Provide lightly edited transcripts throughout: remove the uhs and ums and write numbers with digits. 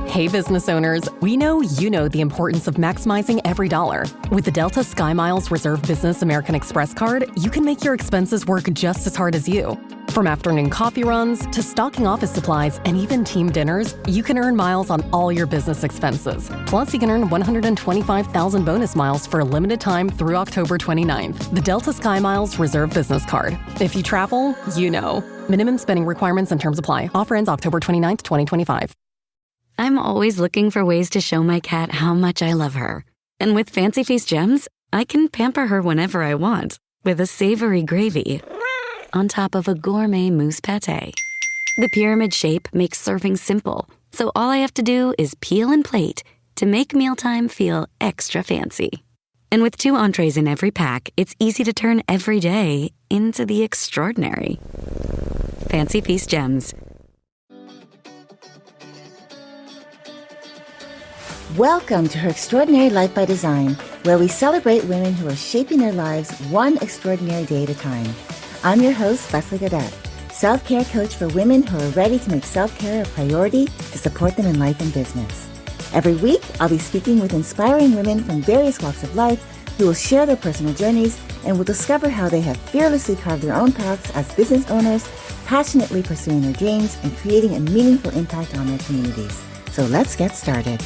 Hey, business owners, we know you know the importance of maximizing every dollar. With the Delta SkyMiles Reserve Business American Express card, you can make your expenses work just as hard as you. From afternoon coffee runs to stocking office supplies and even team dinners, you can earn miles on all your business expenses. Plus, you can earn 125,000 bonus miles for a limited time through October 29th. The Delta SkyMiles Reserve Business Card. If you travel, you know. Minimum spending requirements and terms apply. Offer ends October 29th, 2025. I'm always looking for ways to show my cat how much I love her. And with Fancy Feast gems, I can pamper her whenever I want with a savory gravy on top of a gourmet mousse pâté. The pyramid shape makes serving simple, so all I have to do is peel and plate to make mealtime feel extra fancy. And with 2 entrees in every pack, it's easy to turn every day into the extraordinary. Fancy Feast gems. Welcome to Her Extraordinary Life by Design, where we celebrate women who are shaping their lives one extraordinary day at a time. I'm your host, Leslie Gaudet, self-care coach for women who are ready to make self-care a priority to support them in life and business. Every week, I'll be speaking with inspiring women from various walks of life who will share their personal journeys and will discover how they have fearlessly carved their own paths as business owners, passionately pursuing their dreams and creating a meaningful impact on their communities. So let's get started.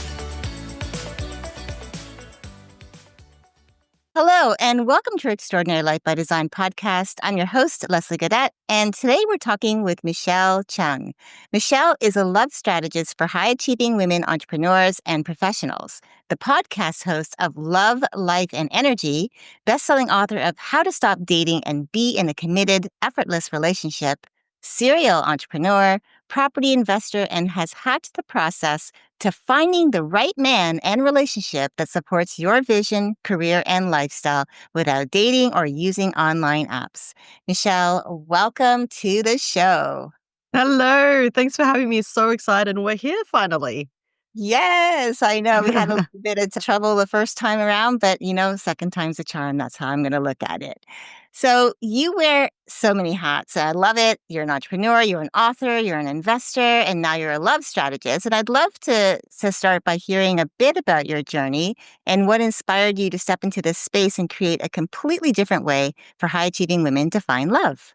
Hello, and welcome to Extraordinary Life by Design podcast. I'm your host, Leslie Gaudet, and today we're talking with Michelle Chung. Michelle is a love strategist for high-achieving women entrepreneurs and professionals, the podcast host of Love, Life, and Energy, best-selling author of How to Stop Dating and Be in a Committed, Effortless Relationship, serial entrepreneur, property investor, and has hacked the process to finding the right man and relationship that supports your vision, career, and lifestyle without dating or using online apps. Michelle, welcome to the show. Hello. Thanks for having me. So excited. We're here finally. Yes, I know. We had a little bit of trouble the first time around, but second time's a charm. That's how I'm going to look at it. So you wear so many hats. I love it. You're an entrepreneur, you're an author, you're an investor, and now you're a love strategist. And I'd love to start by hearing a bit about your journey and what inspired you to step into this space and create a completely different way for high-achieving women to find love.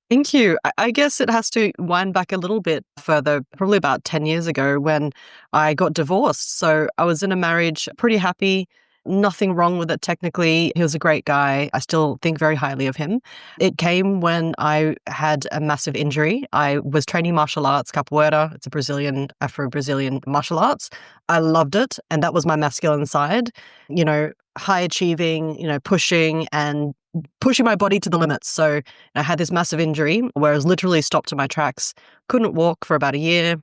Thank you. I guess it has to wind back a little bit further, probably about 10 years ago when I got divorced. So I was in a marriage, pretty happy, nothing wrong with it technically. He was a great guy. I still think very highly of him. It came when I had a massive injury. I was training martial arts, capoeira. It's a Afro-Brazilian martial arts. I loved it. And that was my masculine side, high achieving, pushing my body to the limits. So I had this massive injury where I was literally stopped in my tracks, couldn't walk for about a year,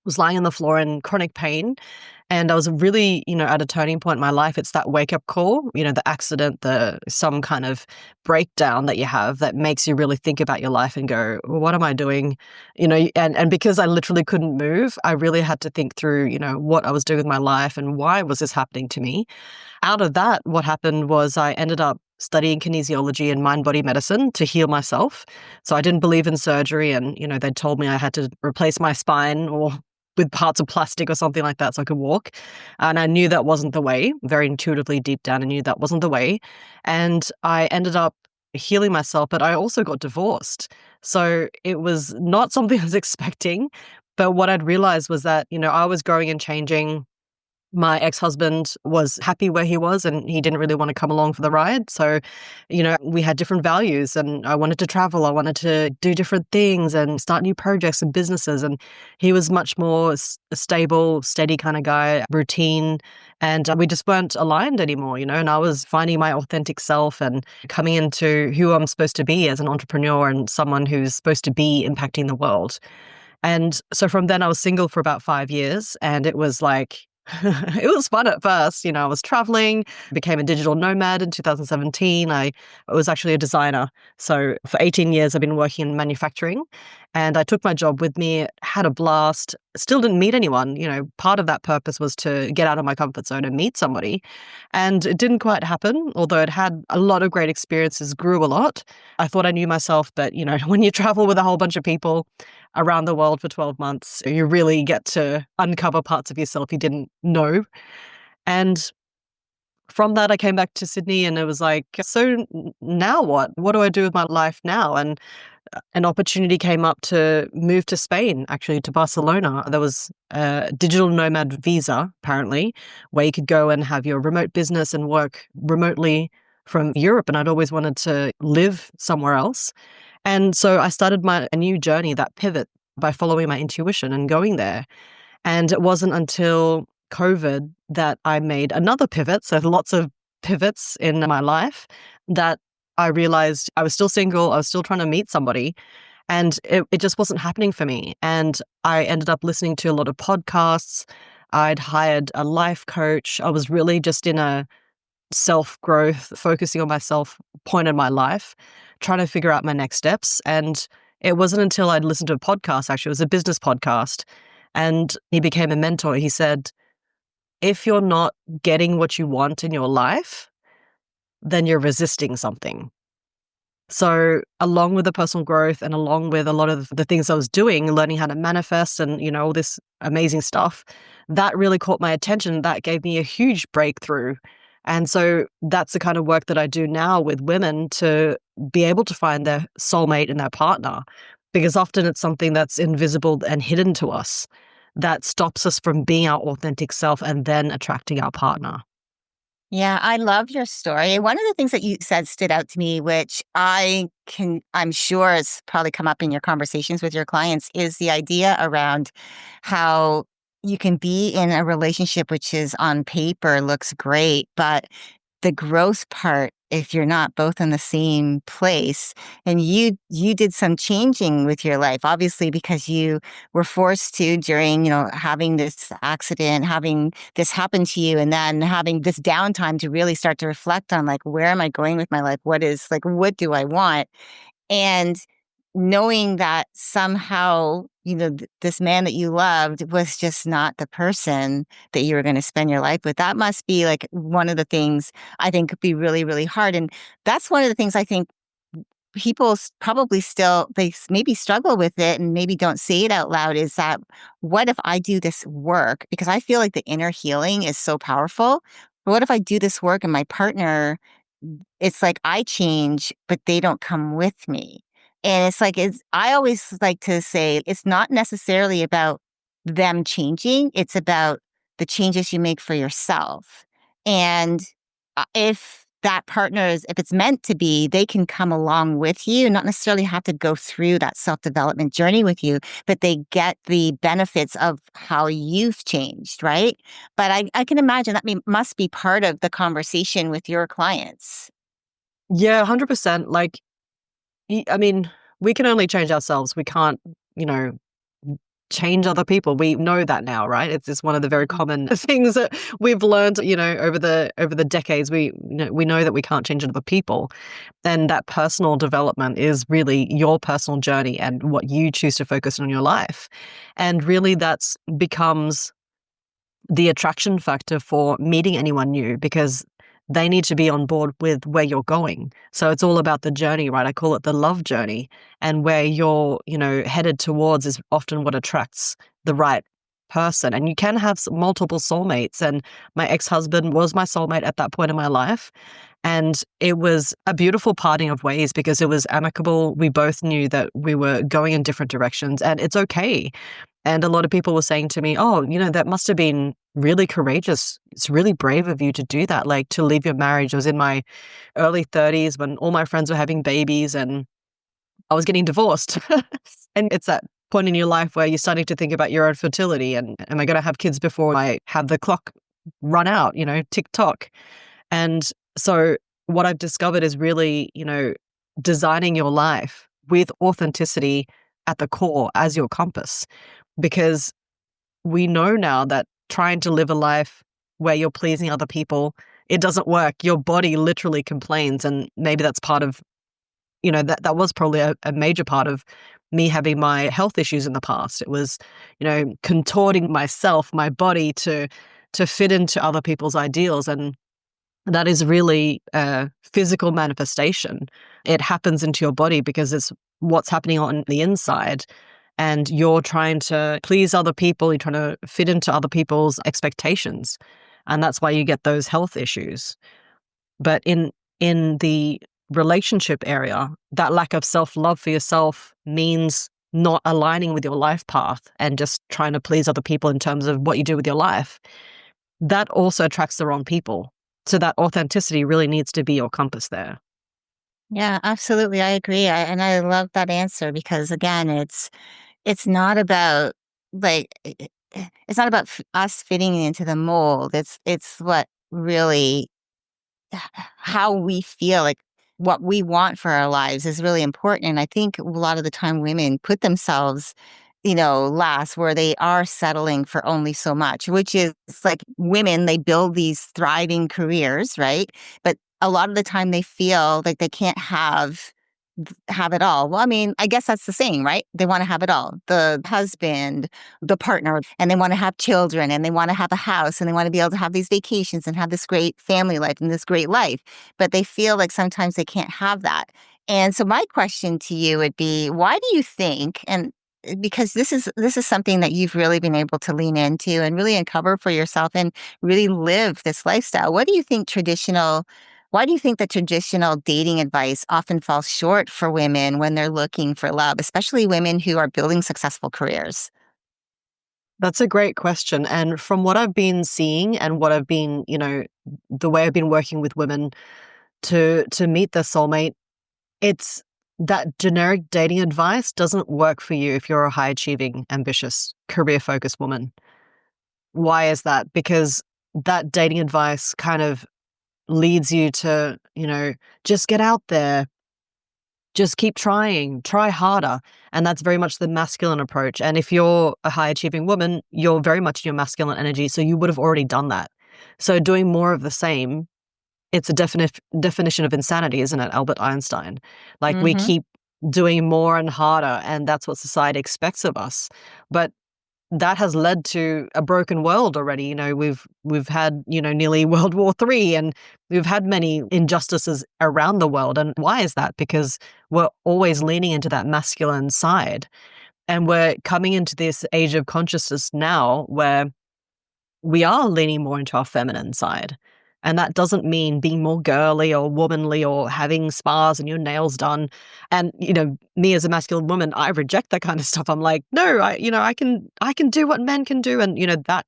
was lying on the floor in chronic pain. And I was really, at a turning point in my life. It's that wake-up call, the accident, some kind of breakdown that you have that makes you really think about your life and go, well, what am I doing? And because I literally couldn't move, I really had to think through, what I was doing with my life and why was this happening to me. Out of that, what happened was I ended up studying kinesiology and mind-body medicine to heal myself. So I didn't believe in surgery and, they told me I had to replace my spine or with parts of plastic or something like that so I could walk. And I knew that wasn't the way. Very intuitively deep down, I knew that wasn't the way. And I ended up healing myself, but I also got divorced. So it was not something I was expecting. But what I'd realized was that, I was growing and changing. My ex-husband was happy where he was and he didn't really want to come along for the ride. So, we had different values and I wanted to travel. I wanted to do different things and start new projects and businesses. And he was much more a stable, steady kind of guy, routine. And we just weren't aligned anymore, and I was finding my authentic self and coming into who I'm supposed to be as an entrepreneur and someone who's supposed to be impacting the world. And so from then I was single for about 5 years and it was like, it was fun at first. I was traveling, became a digital nomad in 2017. I was actually a designer. So for 18 years, I've been working in manufacturing. And I took my job with me, had a blast, still didn't meet anyone. Part of that purpose was to get out of my comfort zone and meet somebody. And it didn't quite happen, although it had a lot of great experiences, grew a lot. I thought I knew myself, but when you travel with a whole bunch of people around the world for 12 months, you really get to uncover parts of yourself you didn't know. And from that, I came back to Sydney and it was like, so now what? What do I do with my life now? And an opportunity came up to move to Spain, actually to Barcelona. There was a digital nomad visa, apparently, where you could go and have your remote business and work remotely from Europe. And I'd always wanted to live somewhere else. And so I started a new journey, that pivot, by following my intuition and going there. And it wasn't until COVID that I made another pivot. So lots of pivots in my life that I realized I was still single. I was still trying to meet somebody and it just wasn't happening for me. And I ended up listening to a lot of podcasts. I'd hired a life coach. I was really just in a self-growth, focusing on myself point in my life, trying to figure out my next steps. And it wasn't until I'd listened to a podcast, actually, it was a business podcast, and he became a mentor. He said, if you're not getting what you want in your life, then you're resisting something. So along with the personal growth and along with a lot of the things I was doing, learning how to manifest and, all this amazing stuff, that really caught my attention. That gave me a huge breakthrough. And so that's the kind of work that I do now with women to be able to find their soulmate and their partner, because often it's something that's invisible and hidden to us that stops us from being our authentic self and then attracting our partner. Yeah, I love your story. One of the things that you said stood out to me, which I'm sure has probably come up in your conversations with your clients, is the idea around how you can be in a relationship which is on paper looks great, but the growth part, if you're not both in the same place, and you did some changing with your life, obviously, because you were forced to during, having this accident, having this happen to you, and then having this downtime to really start to reflect on, like, where am I going with my life? What do I want? And knowing that somehow, this man that you loved was just not the person that you were going to spend your life with. That must be like one of the things I think could be really, really hard. And that's one of the things I think people probably still, maybe struggle with it and maybe don't say it out loud, is that what if I do this work? Because I feel like the inner healing is so powerful. But what if I do this work and my partner, it's like I change, but they don't come with me? And I always like to say it's not necessarily about them changing. It's about the changes you make for yourself. And if that partner if it's meant to be, they can come along with you, not necessarily have to go through that self-development journey with you, but they get the benefits of how you've changed, right? But I can imagine that must be part of the conversation with your clients. Yeah, 100%. I mean, we can only change ourselves. We can't, you know, change other people. We know that now, right? It's just one of the very common things that we've learned, over the decades. We know that we can't change other people. And that personal development is really your personal journey and what you choose to focus on in your life. And really that's becomes the attraction factor for meeting anyone new, because they need to be on board with where you're going. So it's all about the journey, right? I call it the love journey. And where you're, headed towards is often what attracts the right person. And you can have multiple soulmates. And my ex-husband was my soulmate at that point in my life. And it was a beautiful parting of ways because it was amicable. We both knew that we were going in different directions, and it's okay. And a lot of people were saying to me, oh, that must have been really courageous. It's really brave of you to do that, like to leave your marriage. I was in my early 30s when all my friends were having babies and I was getting divorced. And it's that point in your life where you're starting to think about your own fertility and am I going to have kids before I have the clock run out, tick tock. And so what I've discovered is really, designing your life with authenticity at the core as your compass. Because we know now that trying to live a life where you're pleasing other people, it doesn't work. Your body literally complains. And maybe that's part of that was probably a major part of me having my health issues in the past. It was, contorting myself, my body to fit into other people's ideals. And that is really a physical manifestation. It happens into your body because it's what's happening on the inside. And you're trying to please other people, you're trying to fit into other people's expectations. And that's why you get those health issues. But in the relationship area, that lack of self-love for yourself means not aligning with your life path and just trying to please other people in terms of what you do with your life. That also attracts the wrong people. So that authenticity really needs to be your compass there. Yeah, absolutely. I agree. And I love that answer because again, it's not about like it's not about us fitting into the mold. It's what really how we feel like what we want for our lives is really important. And I think a lot of the time women put themselves, last where they are settling for only so much, which is like women, they build these thriving careers, right? But a lot of the time they feel like they can't have it all. Well, I mean, I guess that's the saying, right? They want to have it all. The husband, the partner, and they want to have children and they want to have a house and they want to be able to have these vacations and have this great family life and this great life. But they feel like sometimes they can't have that. And so my question to you would be, why do you think, and because this is something that you've really been able to lean into and really uncover for yourself and really live this lifestyle. Why do you think that traditional dating advice often falls short for women when they're looking for love, especially women who are building successful careers? That's a great question. And from what I've been seeing and what I've been, the way I've been working with women to meet their soulmate, it's that generic dating advice doesn't work for you if you're a high achieving, ambitious, career focused woman. Why is that? Because that dating advice kind of leads you to, just get out there, just keep trying, try harder. And that's very much the masculine approach. And if you're a high achieving woman, you're very much in your masculine energy. So you would have already done that. So doing more of the same, it's a definition of insanity, isn't it? Albert Einstein. Like we Hmm. keep doing more and harder, and that's what society expects of us. But that has led to a broken world already. We've had, nearly World War III, and we've had many injustices around the world. And why is that? Because we're always leaning into that masculine side. And we're coming into this age of consciousness now where we are leaning more into our feminine side. And that doesn't mean being more girly or womanly or having spas and your nails done. And, me as a masculine woman, I reject that kind of stuff. I'm like, no, I can do what men can do. And, that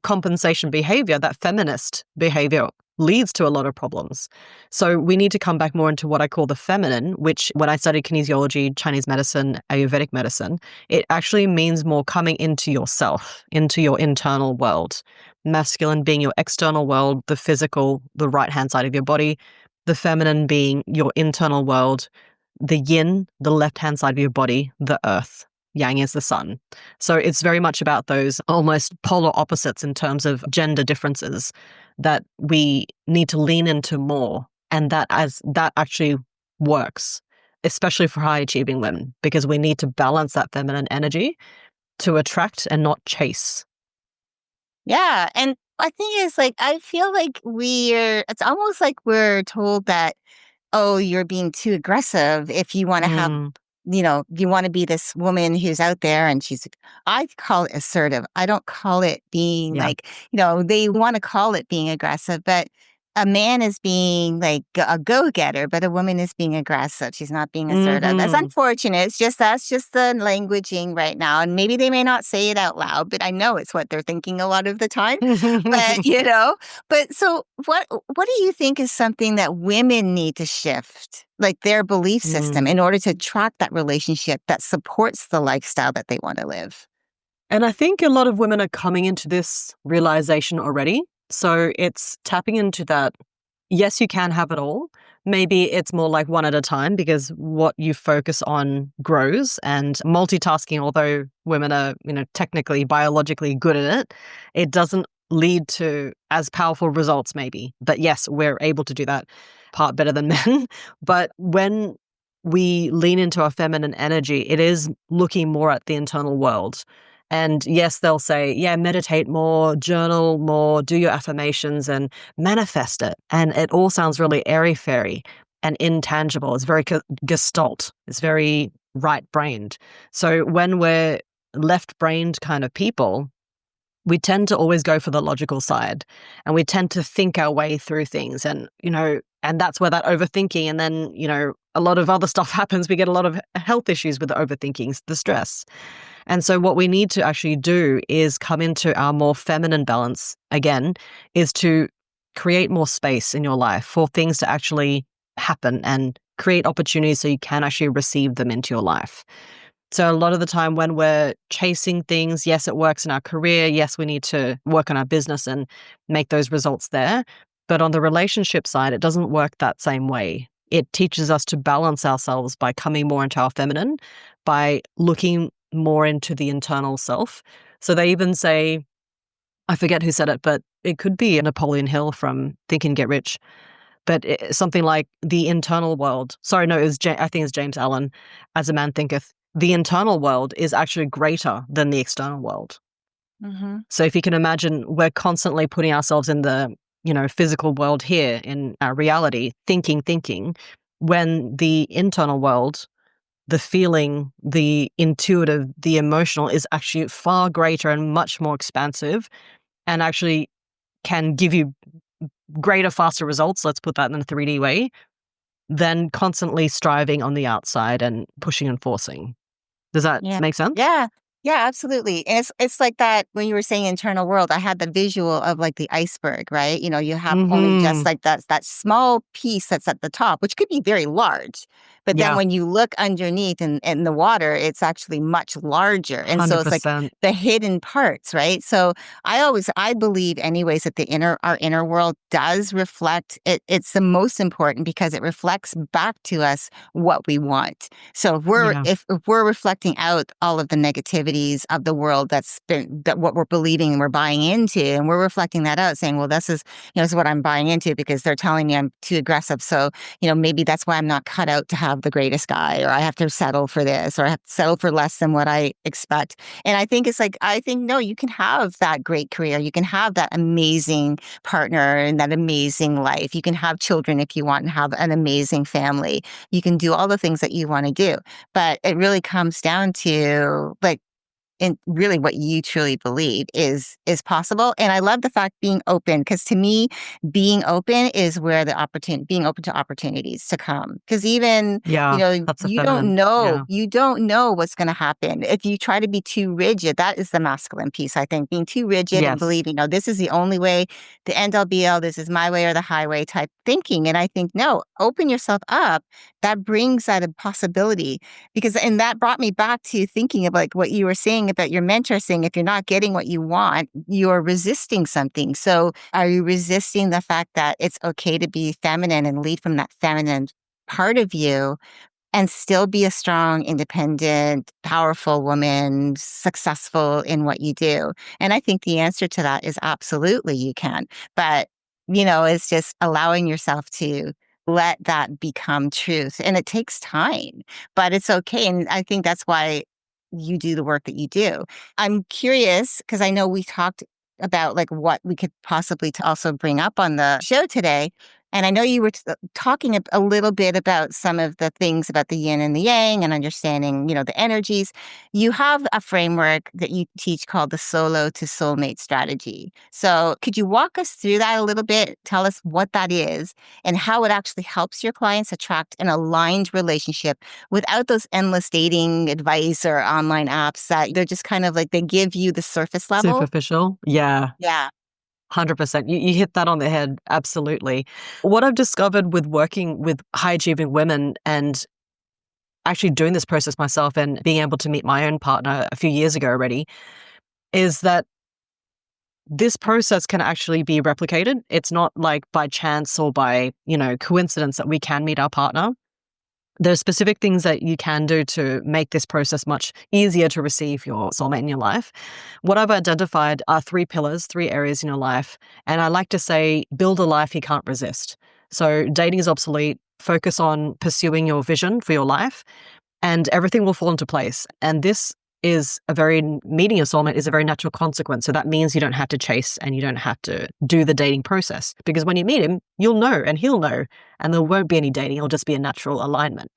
compensation behavior, that feminist behavior leads to a lot of problems. So we need to come back more into what I call the feminine, which when I studied kinesiology, Chinese medicine, Ayurvedic medicine, it actually means more coming into yourself, into your internal world. Masculine being your external world, the physical, the right-hand side of your body, the feminine being your internal world, the yin, the left-hand side of your body, the earth. Yang is the sun. So it's very much about those almost polar opposites in terms of gender differences that we need to lean into more. And that actually works, especially for high achieving women, because we need to balance that feminine energy to attract and not chase. Yeah. And I think it's like, I feel like it's almost like we're told that, oh, you're being too aggressive if you want to have, Mm, you want to be this woman who's out there and I call it assertive. I don't call it being yeah. like, they want to call it being aggressive, but a man is being like a go-getter, but a woman is being aggressive. She's not being assertive. That's Hmm. unfortunate. That's just the languaging right now. And maybe they may not say it out loud, but I know it's what they're thinking a lot of the time. But so what do you think is something that women need to shift, like their belief system, Mm. in order to attract that relationship that supports the lifestyle that they want to live? And I think a lot of women are coming into this realization already. So it's tapping into that, yes, you can have it all. Maybe it's more like one at a time because what you focus on grows, and multitasking, although women are, technically biologically good at it, it doesn't lead to as powerful results maybe. But yes, we're able to do that part better than men. But when we lean into our feminine energy, it is looking more at the internal world. And yes, they'll say, yeah, meditate more, journal more, do your affirmations and manifest it. And it all sounds really airy-fairy and intangible. It's very gestalt. It's very right-brained. So when we're left-brained kind of people, we tend to always go for the logical side, and we tend to think our way through things. And, and that's where that overthinking, and then, a lot of other stuff happens. We get a lot of health issues with the overthinking, the stress. And so what we need to actually do is come into our more feminine balance again, is to create more space in your life for things to actually happen and create opportunities so you can actually receive them into your life. So a lot of the time when we're chasing things, yes, it works in our career. Yes, we need to work on our business and make those results there. But on the relationship side, it doesn't work that same way. It teaches us to balance ourselves by coming more into our feminine, by looking more into the internal self. So they even say, I forget who said it, but it could be Napoleon Hill from Think and Get Rich. But something like the internal world. Sorry, no, I think it's James Allen. As a man thinketh, the internal world is actually greater than the external world. Mm-hmm. So if you can imagine, we're constantly putting ourselves in the, physical world here in our reality, thinking, when the internal world, the feeling, the intuitive, the emotional is actually far greater and much more expansive, and actually can give you greater, faster results, let's put that in a 3D way, than constantly striving on the outside and pushing and forcing. Does that Yeah. make sense? Yeah. Yeah, absolutely. And it's like that when you were saying internal world, I had the visual of like the iceberg, right? You have only just like that small piece that's at the top, which could be very large. But then Yeah, when you look underneath in the water, it's actually much larger. And so it's like 100%. the hidden parts, right? So I believe anyways that our inner world does reflect it. It's the most important because it reflects back to us what we want. So Yeah, if we're reflecting out all of the negativities of the world that what we're believing and we're buying into, and we're reflecting that out, saying, well, this is what I'm buying into because they're telling me I'm too aggressive. So, maybe that's why I'm not cut out to have the greatest guy, or I have to settle for this, or I have to settle for less than what I expect. And I think, no, you can have that great career. You can have that amazing partner and that amazing life. You can have children if you want and have an amazing family. You can do all the things that you want to do. But it really comes down to and really what you truly believe is possible. And I love the fact being open, because to me, being open is where being open to opportunities to come. Because even, yeah, that's the you feminine. Yeah, don't know what's going to happen. If you try to be too rigid, that is the masculine piece, I think, being too rigid and yes, believing, no, this is the only way, the end all be all, this is my way or the highway type thinking. And I think, no, open yourself up. That brings that a possibility. And that brought me back to thinking of like what you were saying about your mentor saying, if you're not getting what you want, you're resisting something. So are you resisting the fact that it's okay to be feminine and lead from that feminine part of you and still be a strong, independent, powerful woman, successful in what you do? And I think the answer to that is absolutely you can. But, it's just allowing yourself to let that become truth. And it takes time, but it's okay. And I think that's why you do the work that you do. I'm curious because I know we talked about like what we could possibly to also bring up on the show today. And I know you were talking a little bit about some of the things about the yin and the yang and understanding, the energies. You have a framework that you teach called the solo to soulmate strategy. So could you walk us through that a little bit? Tell us what that is and how it actually helps your clients attract an aligned relationship without those endless dating advice or online apps that they're just kind of like they give you the surface level. superficial. Yeah, Yeah. 100%. You hit that on the head. Absolutely. What I've discovered with working with high achieving women and actually doing this process myself and being able to meet my own partner a few years ago already is that this process can actually be replicated. It's not like by chance or by, coincidence that we can meet our partner. There are specific things that you can do to make this process much easier to receive your soulmate in your life. What I've identified are 3 pillars, 3 areas in your life. And I like to say, build a life you can't resist. So dating is obsolete. focus on pursuing your vision for your life, and everything will fall into place. And this is meeting your soulmate is a very natural consequence. So that means you don't have to chase and you don't have to do the dating process, because when you meet him, you'll know and he'll know, and there won't be any dating. It'll just be a natural alignment.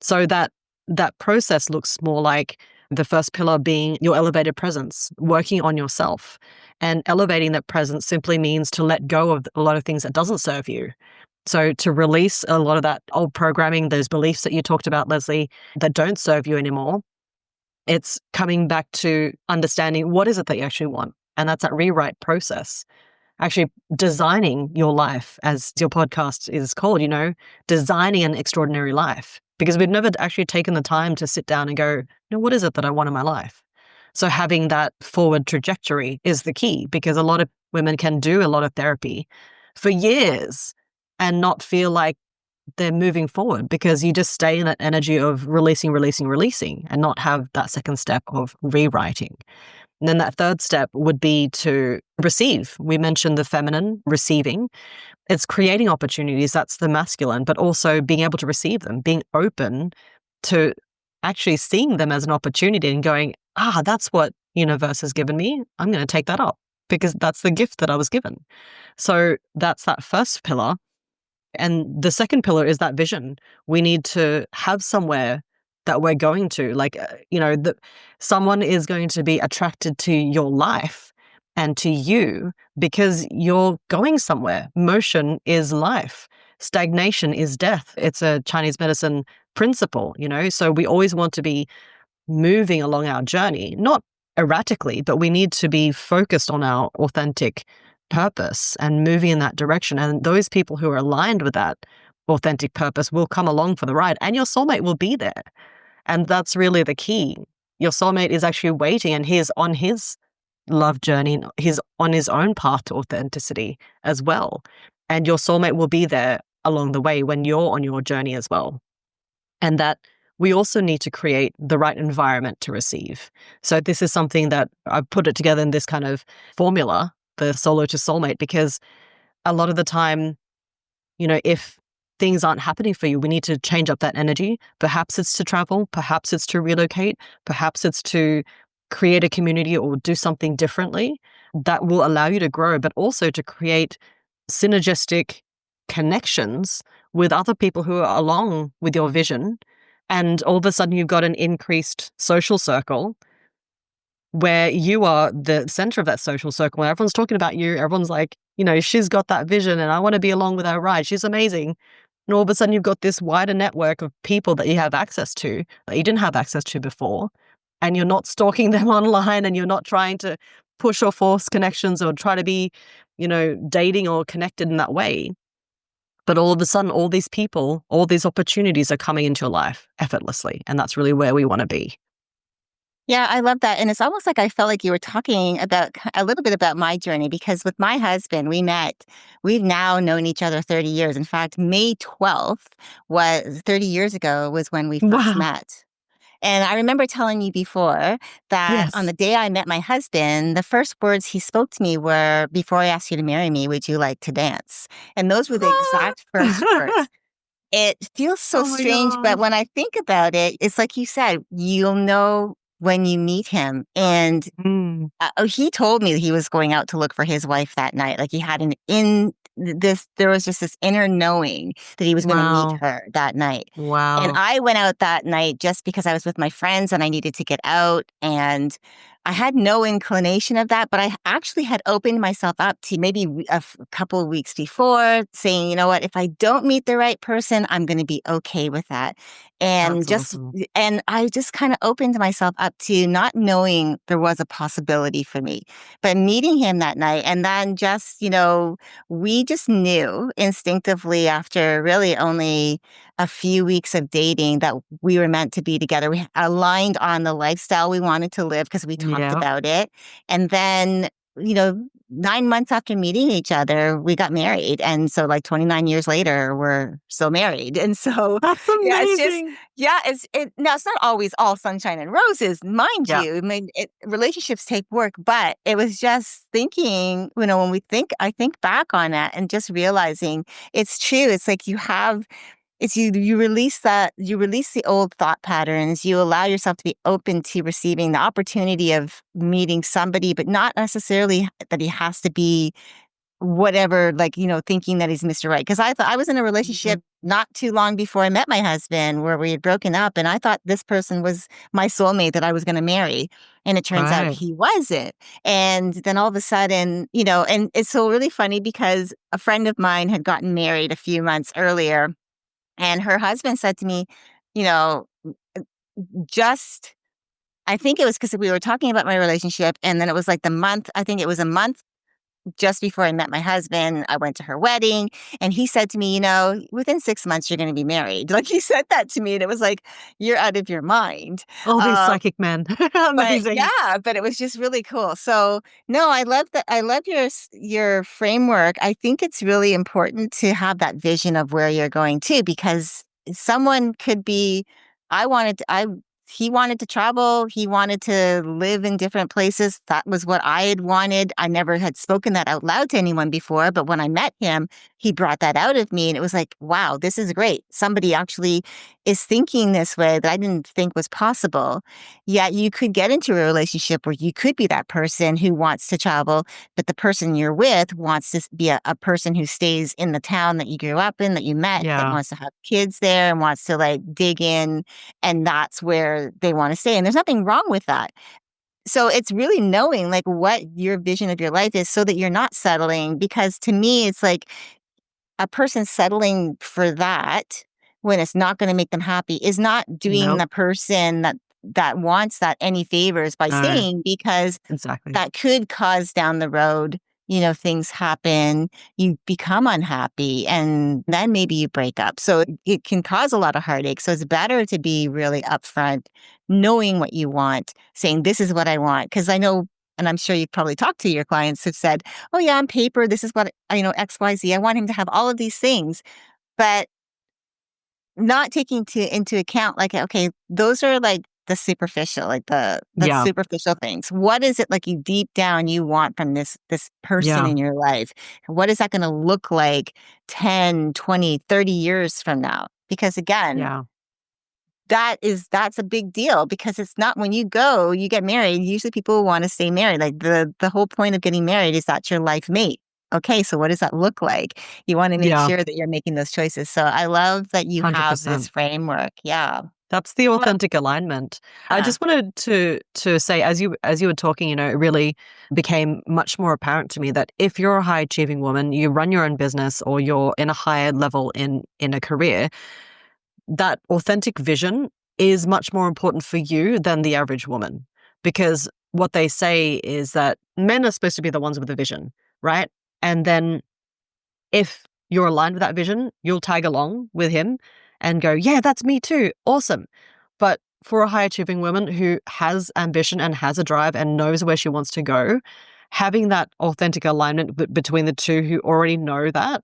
So that process looks more like the first pillar being your elevated presence, working on yourself. And elevating that presence simply means to let go of a lot of things that doesn't serve you. So to release a lot of that old programming, those beliefs that you talked about, Leslie, that don't serve you anymore. It's coming back to understanding what is it that you actually want. And that's that rewrite process. Actually designing your life, as your podcast is called, designing an extraordinary life. Because we've never actually taken the time to sit down and go, what is it that I want in my life? So having that forward trajectory is the key, because a lot of women can do a lot of therapy for years and not feel like they're moving forward, because you just stay in that energy of releasing, and not have that second step of rewriting. And then that third step would be to receive. We mentioned the feminine, receiving. It's creating opportunities, that's the masculine, but also being able to receive them, being open to actually seeing them as an opportunity and going, that's what universe has given me. I'm going to take that up because that's the gift that I was given. So that's that first pillar. And the second pillar is that vision. We need to have somewhere that we're going to, someone is going to be attracted to your life and to you because you're going somewhere. Motion is life. Stagnation is death. It's a Chinese medicine principle, so we always want to be moving along our journey, not erratically, but we need to be focused on our authentic purpose and moving in that direction. And those people who are aligned with that authentic purpose will come along for the ride, and your soulmate will be there. And that's really the key. Your soulmate is actually waiting, and he's on his love journey. He's on his own path to authenticity as well. And your soulmate will be there along the way when you're on your journey as well. And that we also need to create the right environment to receive. So this is something that I've put it together in this kind of formula, the solo to soulmate, because a lot of the time, if things aren't happening for you, we need to change up that energy. Perhaps it's to travel, perhaps it's to relocate, perhaps it's to create a community or do something differently that will allow you to grow, but also to create synergistic connections with other people who are along with your vision. And all of a sudden you've got an increased social circle where you are the center of that social circle. And everyone's talking about you. Everyone's like, she's got that vision and I want to be along with her ride. She's amazing. And all of a sudden you've got this wider network of people that you have access to that you didn't have access to before. And you're not stalking them online, and you're not trying to push or force connections or try to be, dating or connected in that way. But all of a sudden, all these people, all these opportunities are coming into your life effortlessly. And that's really where we want to be. Yeah, I love that. And it's almost like I felt like you were talking about a little bit about my journey, because with my husband, we've now known each other 30 years. In fact, May 12th was 30 years ago was when we first Wow. met. And I remember telling you before that on Yes. the day I met my husband, the first words he spoke to me were, "Before I ask you to marry me, would you like to dance?" And those were the exact first words. It feels so Oh my strange, but gosh. when I think about it, it's like you said, you'll know when you meet him. And Mm. he told me that he was going out to look for his wife that night. Like he had there was just this inner knowing that he was going to meet Wow. her that night. And Wow. I went out that night just because I was with my friends and I needed to get out. And I had no inclination of that, but I actually had opened myself up to maybe couple of weeks before, saying, you know what, if I don't meet the right person, I'm going to be okay with that. That's awesome. And I just kind of opened myself up to not knowing there was a possibility for me, but meeting him that night. And then just, we just knew instinctively after really only a few weeks of dating that we were meant to be together. We aligned on the lifestyle we wanted to live because we talked Yeah. about it. And then, 9 months after meeting each other, we got married. And so like 29 years later, we're still married. And so, That's yeah, it's just, amazing. yeah, now it's not always all sunshine and roses, mind Yeah. you. I mean, relationships take work, but it was just thinking, when I think back on that and just realizing it's true. It's like you have It's you release the old thought patterns. You allow yourself to be open to receiving the opportunity of meeting somebody, but not necessarily that he has to be whatever, like, thinking that he's Mr. Right. Because I thought I was in a relationship not too long before I met my husband where we had broken up, and I thought this person was my soulmate that I was going to marry. And it turns out Right. he wasn't. And then all of a sudden, and it's so really funny because a friend of mine had gotten married a few months earlier, and her husband said to me, you know, just, I think it was because we were talking about my relationship. And then it was like I think it was a month just before I met my husband. I went to her wedding, and he said to me, within 6 months, you're going to be married. Like, he said that to me, and it was like, you're out of your mind. All these psychic men. But Amazing. yeah, but it was just really cool. So no, I love that. I love your framework. I think it's really important to have that vision of where you're going to, because someone could be, I wanted, I, he wanted to travel. He wanted to live in different places. That was what I had wanted. I never had spoken that out loud to anyone before, but when I met him, he brought that out of me, and it was like, wow, this is great. Somebody actually is thinking this way that I didn't think was possible. Yet you could get into a relationship where you could be that person who wants to travel, but the person you're with wants to be a person who stays in the town that you grew up in, that you met, that Yeah. wants to have kids there and wants to like dig in. And that's where they want to stay. And there's nothing wrong with that. So it's really knowing like what your vision of your life is so that you're not settling. Because to me, it's like a person settling for that when it's not going to make them happy is not doing Nope. the person that wants that any favors by No, staying, because exactly. that could cause down the road, things happen, you become unhappy, and then maybe you break up. So it can cause a lot of heartache. So it's better to be really upfront, knowing what you want, saying, this is what I want. Because I know, and I'm sure you've probably talked to your clients who've said, oh, yeah, on paper, this is what, XYZ. I want him to have all of these things. But not taking into account, like, okay, those are like the superficial, like the Yeah. superficial things. What is it like you deep down you want from this person Yeah. in your life? What is that going to look like 10, 20, 30 years from now? Because again, Yeah. that's a big deal, because it's not when you get married, usually people want to stay married. Like the whole point of getting married is that's your life mate. Okay, so what does that look like? You want to make Yeah. sure that you're making those choices. So I love that you have this 100%. framework. Yeah. That's the Well, authentic alignment. I yeah. just wanted to say, as you were talking, it really became much more apparent to me that if you're a high achieving woman, you run your own business or you're in a higher level in a career, that authentic vision is much more important for you than the average woman. Because what they say is that men are supposed to be the ones with the vision, right? And then if you're aligned with that vision, you'll tag along with him and go, yeah, that's me too. Awesome. But for a high achieving woman who has ambition and has a drive and knows where she wants to go, having that authentic alignment between the two who already know that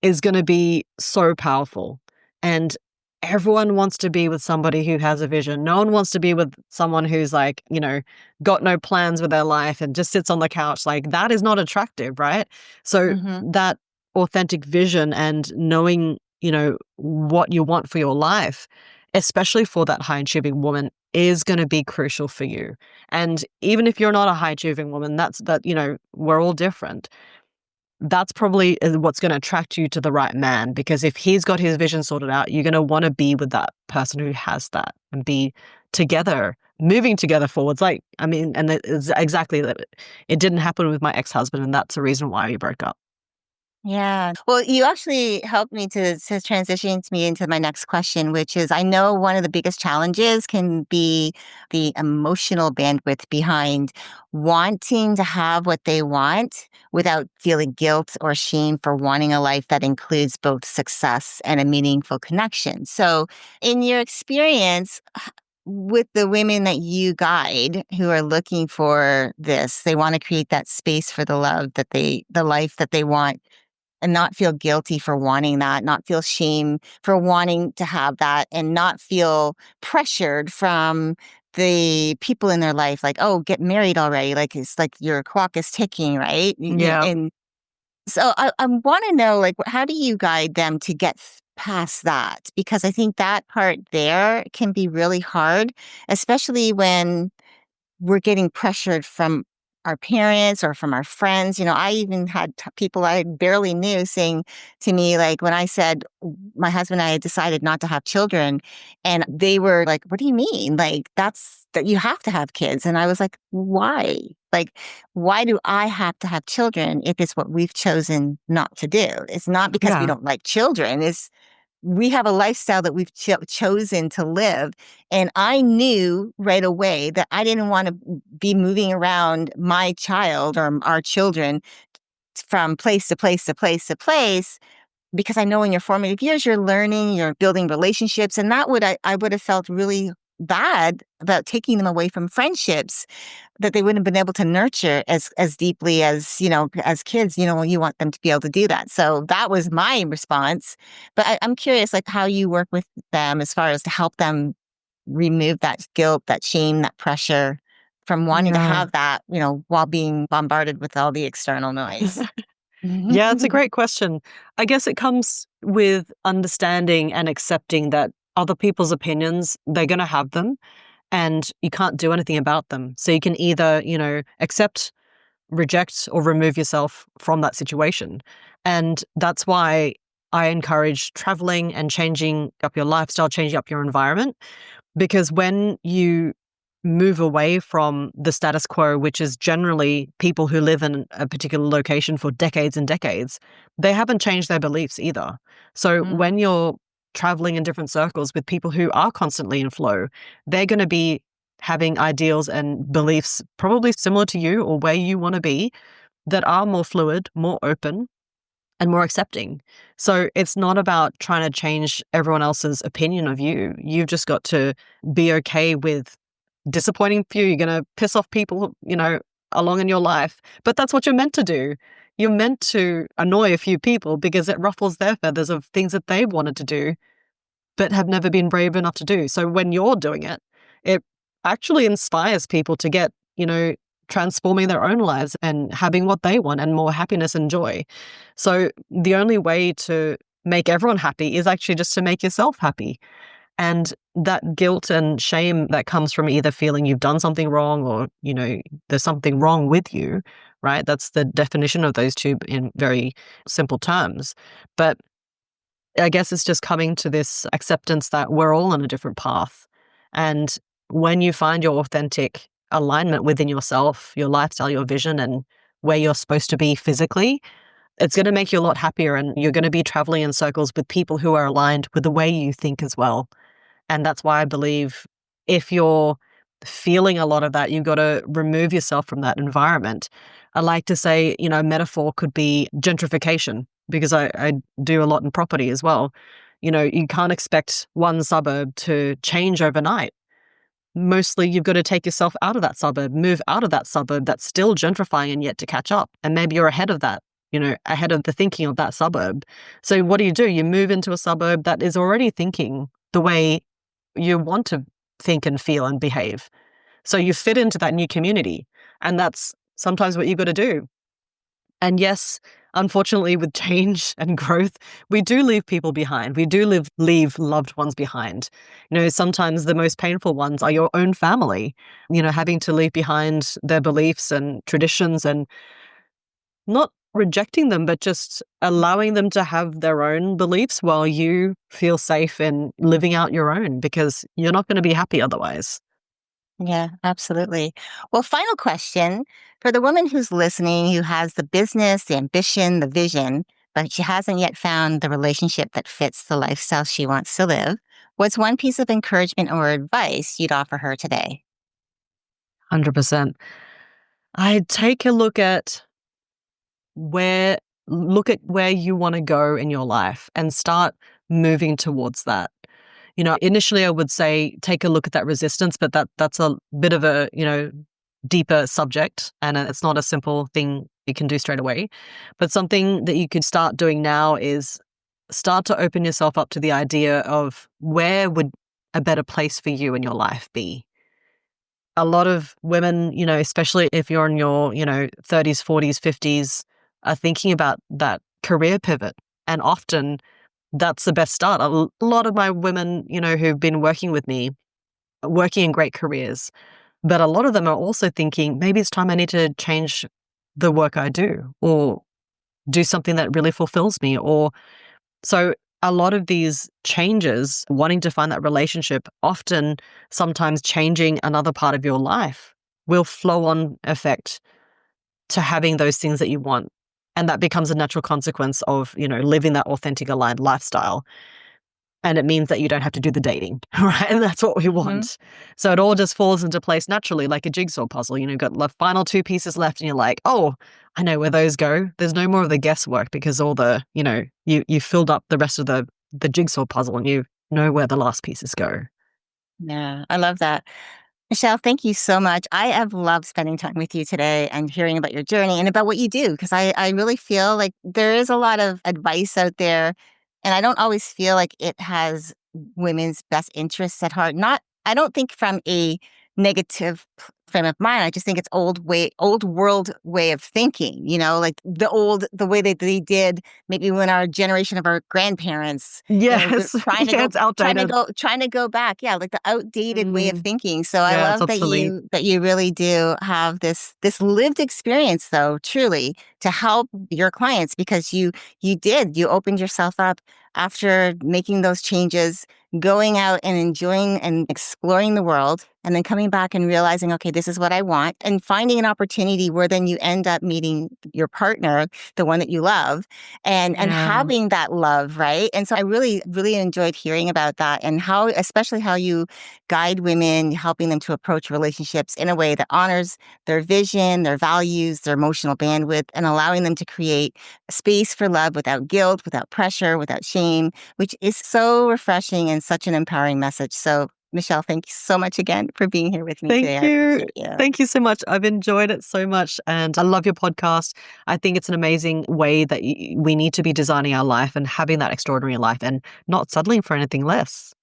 is going to be so powerful. And everyone wants to be with somebody who has a vision. No one wants to be with someone who's like, got no plans with their life and just sits on the couch. Like, that is not attractive, right? So Hmm. that authentic vision and knowing, what you want for your life, especially for that high achieving woman, is going to be crucial for you. And even if you're not a high achieving woman, we're all different. That's probably what's going to attract you to the right man, because if he's got his vision sorted out, you're going to want to be with that person who has that and be together, moving together forwards. Like, I mean, and it's exactly that. It didn't happen with my ex-husband, and that's the reason why we broke up. Yeah. Well, you actually helped me to transition me into my next question, which is, I know one of the biggest challenges can be the emotional bandwidth behind wanting to have what they want without feeling guilt or shame for wanting a life that includes both success and a meaningful connection. So, in your experience, with the women that you guide who are looking for this, they want to create that space for the life that they want, and not feel guilty for wanting that, not feel shame for wanting to have that, and not feel pressured from the people in their life, like, oh, get married already. Like, it's like your clock is ticking, right? Yeah. And so I want to know, like, how do you guide them to get past that? Because I think that part there can be really hard, especially when we're getting pressured from our parents or from our friends. I even had people I barely knew saying to me, like, when I said my husband and I had decided not to have children, and they were like, "What do you mean? Like, that you have to have kids?" And I was like, "Why? Like, why do I have to have children if it's what we've chosen not to do? It's not because we Yeah. don't like children. It's we have a lifestyle that we've chosen to live. And I knew right away that I didn't want to be moving around my child or our children from place to place to place to place, because I know in your formative years, you're learning, you're building relationships. And I would have felt really bad about taking them away from friendships that they wouldn't have been able to nurture as deeply as, as kids. You want them to be able to do that. So that was my response. But I'm curious, like, how you work with them as far as to help them remove that guilt, that shame, that pressure from wanting to Yeah. have that, while being bombarded with all the external noise. Yeah, it's a great question. I guess it comes with understanding and accepting that other people's opinions, they're going to have them and you can't do anything about them. So you can either, accept, reject, or remove yourself from that situation. And that's why I encourage traveling and changing up your lifestyle, changing up your environment. Because when you move away from the status quo, which is generally people who live in a particular location for decades and decades, they haven't changed their beliefs either. So Mm, when you're traveling in different circles with people who are constantly in flow, they're going to be having ideals and beliefs probably similar to you or where you want to be, that are more fluid, more open, and more accepting. So it's not about trying to change everyone else's opinion of you. You've just got to be okay with disappointing few. You're going to piss off people, along in your life, but that's what you're meant to do. You're meant to annoy a few people because it ruffles their feathers of things that they wanted to do but have never been brave enough to do. So when you're doing it, it actually inspires people to get, transforming their own lives and having what they want and more happiness and joy. So the only way to make everyone happy is actually just to make yourself happy. And that guilt and shame that comes from either feeling you've done something wrong or, there's something wrong with you, right? That's the definition of those two in very simple terms. But I guess it's just coming to this acceptance that we're all on a different path. And when you find your authentic alignment within yourself, your lifestyle, your vision, and where you're supposed to be physically, it's going to make you a lot happier. And you're going to be traveling in circles with people who are aligned with the way you think as well. And that's why I believe if you're feeling a lot of that, you've got to remove yourself from that environment. I like to say, a metaphor could be gentrification because I do a lot in property as well. You can't expect one suburb to change overnight. Mostly you've got to take yourself out of that suburb, move out of that suburb that's still gentrifying and yet to catch up. And maybe you're ahead of that, ahead of the thinking of that suburb. So what do? You move into a suburb that is already thinking the way you want to think and feel and behave. So you fit into that new community. And that's sometimes what you've got to do. And yes, unfortunately, with change and growth, we do leave people behind. We do leave loved ones behind. Sometimes the most painful ones are your own family, having to leave behind their beliefs and traditions and not rejecting them, but just allowing them to have their own beliefs while you feel safe in living out your own because you're not going to be happy otherwise. yeah, absolutely. Well, final question for the woman who's listening, who has the business, the ambition, the vision, but she hasn't yet found the relationship that fits the lifestyle she wants to live. What's one piece of encouragement or advice you'd offer her today? 100%. I take a where look at where you want to go in your life and start moving towards that. Initially I would say take a look at that resistance, but that's a bit of a, deeper subject and it's not a simple thing you can do straight away. But something that you could start doing now is start to open yourself up to the idea of where would a better place for you in your life be. A lot of women, especially if you're in your, 30s, 40s, 50s, are thinking about that career pivot. And often that's the best start. A lot of my women, who've been working with me, working in great careers, but a lot of them are also thinking, maybe it's time I need to change the work I do or do something that really fulfills me. So a lot of these changes, wanting to find that relationship, often sometimes changing another part of your life will flow on effect to having those things that you want. And that becomes a natural consequence of, living that authentic aligned lifestyle. And it means that you don't have to do the dating, right? And that's what we want. So it all just falls into place naturally, like a jigsaw puzzle. You've got the final two pieces left and you're like, oh, I know where those go. There's no more of the guesswork because all the, you filled up the rest of the jigsaw puzzle and you know where the last pieces go. Yeah, I love that. Michelle, thank you so much. I have loved spending time with you today and hearing about your journey and about what you do, because I really feel like there is a lot of advice out there, and I don't always feel like it has women's best interests at heart. I don't think from a negative frame of mind. I just think it's old world way of thinking, like the way that they did maybe when our generation of our grandparents, Yes. trying to it's outdated. trying to go back. Yeah. Like the outdated way of thinking. So I Yeah, it's love that you really do have this lived experience, though, truly, to help your clients, because you opened yourself up after making those changes, going out and enjoying and exploring the world, and then coming back and realizing, okay, this is what I want, and finding an opportunity where then you end up meeting your partner, the one that you love, and having that love, right? And so I really, really enjoyed hearing about that, and especially how you guide women, helping them to approach relationships in a way that honors their vision, their values, their emotional bandwidth, and allowing them to create a space for love without guilt, without pressure, without shame, which is so refreshing and such an empowering message. So, Michelle, thank you so much again for being here with me today. Thank you. I appreciate you. Thank you so much. I've enjoyed it so much and I love your podcast. I think it's an amazing way that we need to be designing our life and having that extraordinary life and not settling for anything less.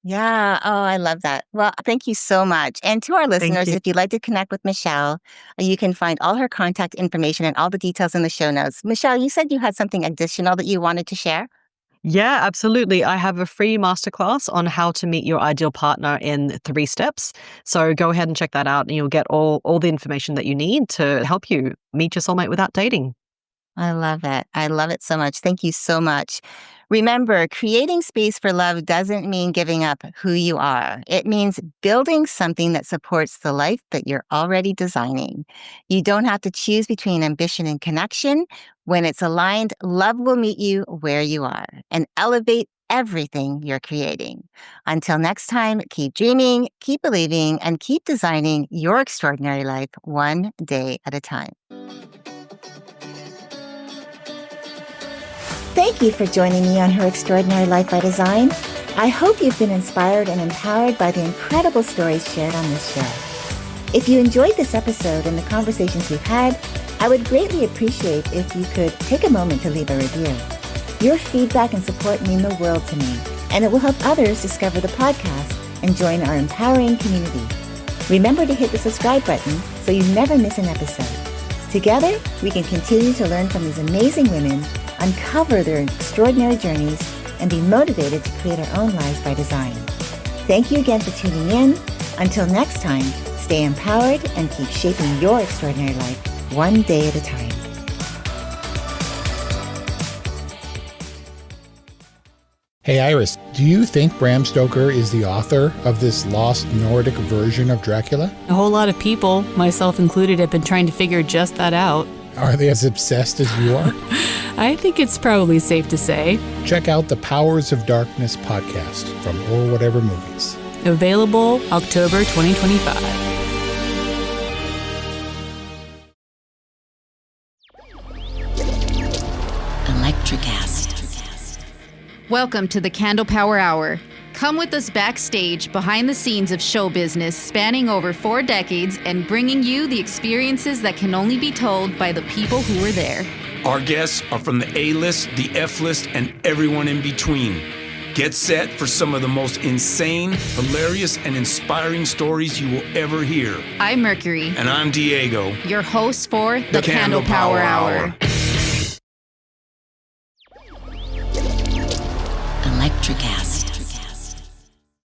Yeah. Oh, I love that. Well, thank you so much. And to our listeners, you. if you'd like to connect with Michelle, you can find all her contact information and all the details in the show notes. Michelle, you said you had something additional that you wanted to share? Yeah, absolutely. I have a free masterclass on how to meet your ideal partner in 3 steps. So go ahead and check that out and you'll get all the information that you need to help you meet your soulmate without dating. I love it. I love it so much. Thank you so much. Remember, creating space for love doesn't mean giving up who you are. It means building something that supports the life that you're already designing. You don't have to choose between ambition and connection. When it's aligned, love will meet you where you are and elevate everything you're creating. Until next time, keep dreaming, keep believing, and keep designing your extraordinary life one day at a time. Thank you for joining me on Her Extraordinary Life by Design. I hope you've been inspired and empowered by the incredible stories shared on this show. If you enjoyed this episode and the conversations we've had, I would greatly appreciate if you could take a moment to leave a review. Your feedback and support mean the world to me, and it will help others discover the podcast and join our empowering community. Remember to hit the subscribe button so you never miss an episode. Together, we can continue to learn from these amazing women, uncover their extraordinary journeys, and be motivated to create our own lives by design. Thank you again for tuning in. Until next time, stay empowered and keep shaping your extraordinary life one day at a time. Hey Iris, do you think Bram Stoker is the author of this lost Nordic version of Dracula? A whole lot of people, myself included, have been trying to figure just that out. Are they as obsessed as you are? I think it's probably safe to say. Check out the Powers of Darkness podcast from Or Whatever Movies. Available October 2025. Welcome to the Candle Power Hour. Come with us backstage behind the scenes of show business spanning over 4 decades and bringing you the experiences that can only be told by the people who were there. Our guests are from the A-list, the F-list, and everyone in between. Get set for some of the most insane, hilarious, and inspiring stories you will ever hear. I'm Mercury. And I'm Diego. Your hosts for the Candle Power Hour.